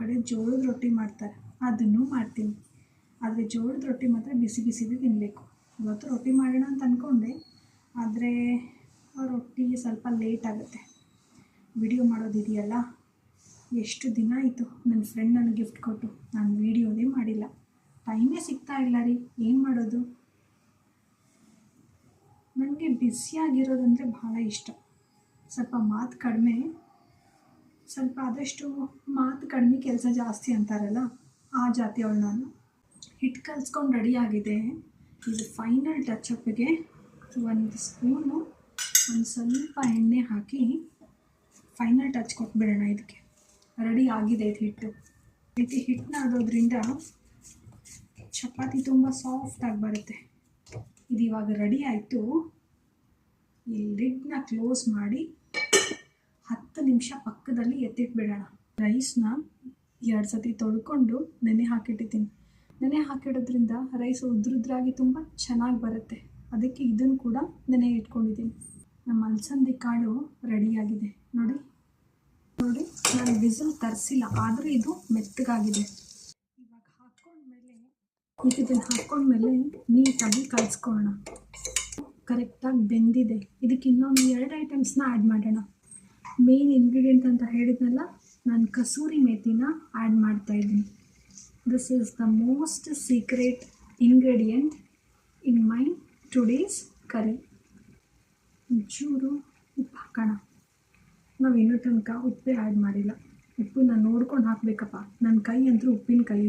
ಕಡೆ ಜೋಳದ ರೊಟ್ಟಿ ಮಾಡ್ತಾರೆ, ಅದನ್ನು ಮಾಡ್ತೀನಿ. ಆದರೆ ಜೋಳದ ರೊಟ್ಟಿ ಮಾತ್ರ ಬಿಸಿ ಬಿಸಿದು ತಿನ್ನಬೇಕು. ಇವತ್ತು ರೊಟ್ಟಿ ಮಾಡೋಣ ಅಂತ ಅಂದ್ಕೊಂಡೆ, ಆದರೆ ರೊಟ್ಟಿ ಸ್ವಲ್ಪ ಲೇಟ್ ಆಗುತ್ತೆ. ವಿಡಿಯೋ ಮಾಡೋದಿದೆಯಲ್ಲ, ಎಷ್ಟು ದಿನ ಆಯಿತು ನನ್ನ ಫ್ರೆಂಡ್ ನನಗೆ ಗಿಫ್ಟ್ ಕೊಟ್ಟು ನಾನು ವಿಡಿಯೋನೇ ಮಾಡಿಲ್ಲ. ಟೈಮೇ ಸಿಗ್ತಾ ಇಲ್ಲ ರೀ, ಏನು ಮಾಡೋದು. ನನಗೆ ಬಿಸಿಯಾಗಿರೋದಂದರೆ ಭಾಳ ಇಷ್ಟ. ಸ್ವಲ್ಪ ಮಾತು ಕಡಿಮೆ, ಸ್ವಲ್ಪ ಆದಷ್ಟು ಮಾತು ಕಡಿಮೆ ಕೆಲಸ ಜಾಸ್ತಿ ಅಂತಾರಲ್ಲ, ಆ ಜಾತಿಯವಳು ನಾನು. ಹಿಟ್ಟು ಕಲಿಸ್ಕೊಂಡು ರೆಡಿ ಆಗಿದೆ. ಇದು ಫೈನಲ್ ಟಚಪ್ಪಿಗೆ ಒಂದು ಸ್ಪೂನು ಒಂದು ಸ್ವಲ್ಪ ಎಣ್ಣೆ ಹಾಕಿ ಫೈನಲ್ ಟಚ್ ಕೊಟ್ಬಿಡೋಣ. ಇದಕ್ಕೆ ರೆಡಿ ಆಗಿದೆ ಇದು ಹಿಟ್ಟು. ರೀತಿ ಹಿಟ್ಟು ನಾದೋದ್ರಿಂದ ಚಪಾತಿ ತುಂಬ ಸಾಫ್ಟಾಗಿ ಬರುತ್ತೆ. ಇದು ಇವಾಗ ರೆಡಿ ಆಯಿತು. ಈ ಲಿಡ್ನ ಕ್ಲೋಸ್ ಮಾಡಿ 10 ನಿಮಿಷ ಪಕ್ಕದಲ್ಲಿ ಎತ್ತಿಟ್ಬಿಡೋಣ. ರೈಸ್ನ 2 ಸತಿ ತೊಳ್ಕೊಂಡು ನೆನೆ ಹಾಕಿಟ್ಟಿದ್ದೀನಿ. ನೆನೆ ಹಾಕಿಡೋದ್ರಿಂದ ರೈಸ್ ಉದ್ರುದ್ರಾಗಿ ತುಂಬ ಚೆನ್ನಾಗಿ ಬರುತ್ತೆ. ಅದಕ್ಕೆ ಇದನ್ನು ಕೂಡ ನೆನೆ ಇಟ್ಕೊಂಡಿದ್ದೀನಿ. ನಮ್ಮ ಅಲಸಂದೆ ಕಾಳು ರೆಡಿಯಾಗಿದೆ. ನೋಡಿ ನೋಡಿ, ನಾನು ವಿಸಿಲ್ ತರಿಸಿಲ್ಲ, ಆದರೆ ಇದು ಮೆತ್ತಗಾಗಿದೆ. ಇವಾಗ ಇದನ್ನು ಹಾಕ್ಕೊಂಡ್ಮೇಲೆ ನೀಟಾಗಿ ಕಲಿಸ್ಕೊಳ್ಳೋಣ. ಕರೆಕ್ಟಾಗಿ ಬೆಂದಿದೆ. ಇದಕ್ಕೆ ಇನ್ನೊಂದು 2 ಐಟಮ್ಸ್ನ ಆ್ಯಡ್ ಮಾಡೋಣ. ಮೇನ್ ಇಂಗ್ರೀಡಿಯೆಂಟ್ ಅಂತ ಹೇಳಿದ್ನಲ್ಲ, ನಾನು ಕಸೂರಿ ಮೇಥಿನ ಆ್ಯಡ್ ಮಾಡ್ತಾಯಿದ್ದೀನಿ. This is the most secret ingredient in my today's curry. ಒಂಚೂರು ಉಪ್ಪು ಹಾಕೋಣ. ನಾವು ಇನ್ನೂ ತನಕ ಉಪ್ಪೇ ಆ್ಯಡ್ ಮಾಡಿಲ್ಲ. ಉಪ್ಪು ನಾನು ನೋಡ್ಕೊಂಡು ಹಾಕಬೇಕಪ್ಪ, ನನ್ನ ಕೈ ಅಂತೂ ಉಪ್ಪಿನ ಕೈ.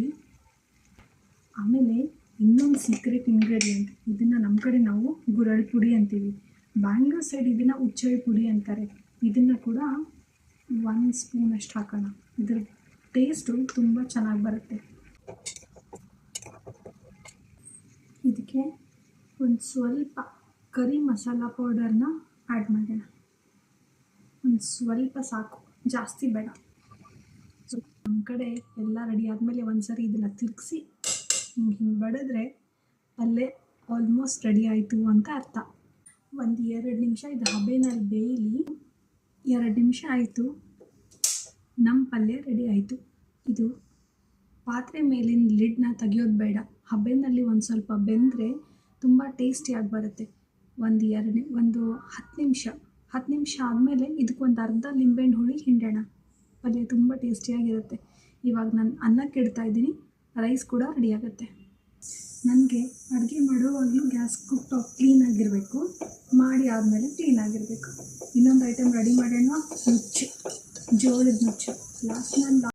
ಆಮೇಲೆ ಇನ್ನೊಂದು ಸೀಕ್ರೆಟ್ ಇಂಗ್ರೀಡಿಯೆಂಟ್, ಇದನ್ನು ನಮ್ಮ ಕಡೆ ನಾವು ಗುರಳ್ ಪುಡಿ ಅಂತೀವಿ. ಬ್ಯಾಂಗ್ಳೂರ್ ಸೈಡ್ ಇದನ್ನು ಉಚ್ಚಳಿ ಪುಡಿ ಅಂತಾರೆ. ಇದನ್ನು ಕೂಡ 1 ಸ್ಪೂನಷ್ಟು ಹಾಕೋಣ. ಇದ್ರ ಟೇಸ್ಟು ತುಂಬ ಚೆನ್ನಾಗಿ ಬರುತ್ತೆ. ಇದಕ್ಕೆ ಒಂದು ಸ್ವಲ್ಪ ಕರಿ ಮಸಾಲ ಪೌಡರ್ನ ಆ್ಯಡ್ ಮಾಡೋಣ. ಒಂದು ಸ್ವಲ್ಪ ಸಾಕು, ಜಾಸ್ತಿ ಬೇಡ. ಸೊ ನಮ್ಮ ಕಡೆ ಎಲ್ಲ ರೆಡಿ ಆದಮೇಲೆ ಒಂದು ಸರಿ ಇದನ್ನು ತಿರುಗಿಸಿ ಹಿಂಗೆ ಬಡಿದ್ರೆ ಪಲ್ಯ ಆಲ್ಮೋಸ್ಟ್ ರೆಡಿ ಆಯಿತು ಅಂತ ಅರ್ಥ. ಒಂದು 2 ನಿಮಿಷ ಇದು ಹಬೆನಲ್ಲಿ ಬೇಯಲಿ. 2 ನಿಮಿಷ ಆಯಿತು, ನಮ್ಮ ಪಲ್ಯ ರೆಡಿ ಆಯಿತು. ಇದು ಪಾತ್ರೆ ಮೇಲಿನ ಲಿಡ್ನ ತೆಗಿಯೋದು ಬೇಡ. ಹಬೆನಲ್ಲಿ ಒಂದು ಸ್ವಲ್ಪ ಬೆಂದರೆ ತುಂಬ ಟೇಸ್ಟಿಯಾಗಿ ಬರುತ್ತೆ. ಒಂದು 10 ನಿಮಿಷ ಆದಮೇಲೆ ಇದಕ್ಕೊಂದು ಅರ್ಧ ಲಿಂಬೆಹಣ್ಣು ಹುಳಿ ಹಿಂಡೋಣ. ಪಲ್ಯ ತುಂಬ ಟೇಸ್ಟಿಯಾಗಿರುತ್ತೆ. ಇವಾಗ ನಾನು ಅನ್ನಕ್ಕೆ ಇಡ್ತಾಯಿದ್ದೀನಿ. ರೈಸ್ ಕೂಡ ರೆಡಿ ಆಗುತ್ತೆ. ನನಗೆ ಅಡುಗೆ ಮಾಡುವಾಗಲೂ ಗ್ಯಾಸ್ ಕುಕ್ ಟಾಪ್ ಕ್ಲೀನಾಗಿರಬೇಕು, ಮಾಡಿ ಆದಮೇಲೆ ಕ್ಲೀನಾಗಿರಬೇಕು. ಇನ್ನೊಂದು ಐಟಮ್ ರೆಡಿ ಮಾಡೋಣ, ನುಚ್ಚು, ಜೋಳದ ನುಚ್ಚು. ಲಾಸ್ಟ್